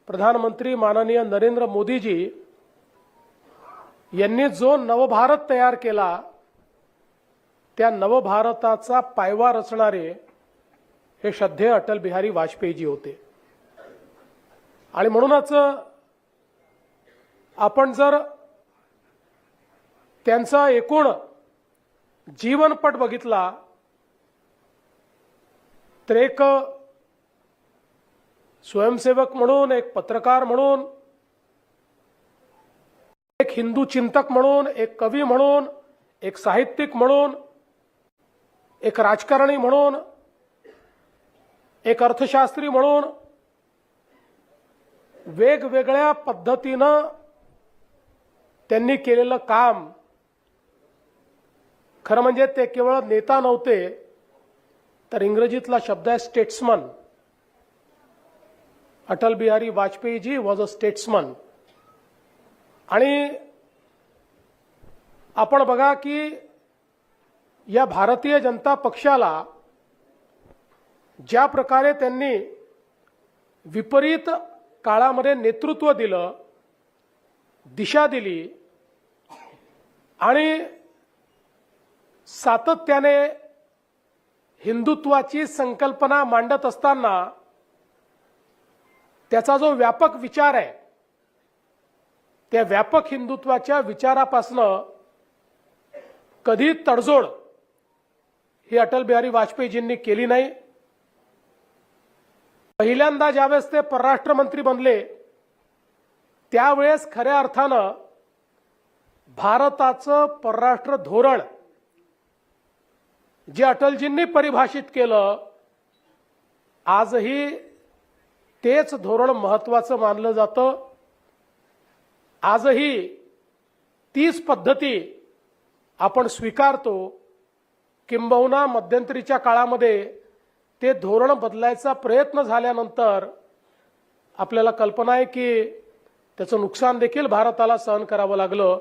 प्रधानमंत्री माननीय नरेंद्र मोदीजी यांनी जो नवभारत तयार केला त्या नवभारताचा पायवा रचणारे हे श्रद्धेय अटल बिहारी वाजपेयीजी होते। आणि म्हणूनच आपण जर त्यांचा एकूण जीवनपट बघितला तर एक स्वयंसेवक म्हणून, एक पत्रकार म्हणून, एक हिंदू चिंतक म्हणून, एक कवी म्हणून, एक साहित्यिक म्हणून, एक राजकारणी म्हणून, एक अर्थशास्त्री म्हणून वेगवेगळ्या पद्धतीनं त्यांनी केलेलं काम, खरं म्हणजे ते केवळ नेता नव्हते तर इंग्रजीतला शब्द आहे statesman. Atal Bihari Vajpayeeji was a statesman. आणि आपण बघा की या भारतीय जनता पक्षाला ज्या प्रकारे त्यांनी विपरीत काळामध्ये नेतृत्व दिलं, दिशा दिली आणि सातत्याने हिंदुत्वाची संकल्पना मांडत असताना त्याचा जो व्यापक विचार आहे त्या व्यापक हिंदुत्वाच्या विचारापासनं कधी तडजोड ही अटल बिहारी वाजपेयीजींनी केली नाही। पहिल्यांदा ज्यावेळेस ते परराष्ट्र मंत्री बनले त्यावेळेस खऱ्या अर्थानं भारताचं परराष्ट्र धोरण जे अटलजींनी परिभाषित केलं आजही तेच धोरण महत्त्वाचं मानलं जातं। आजही तीच पद्धती आपण स्वीकारतो, किंबहुना मध्यंतरीच्या काळामध्ये ते धोरण बदलायचा प्रयत्न झाल्यानंतर आपल्याला कल्पना आहे की त्याचं नुकसान देखील भारताला सहन करावं लागलं।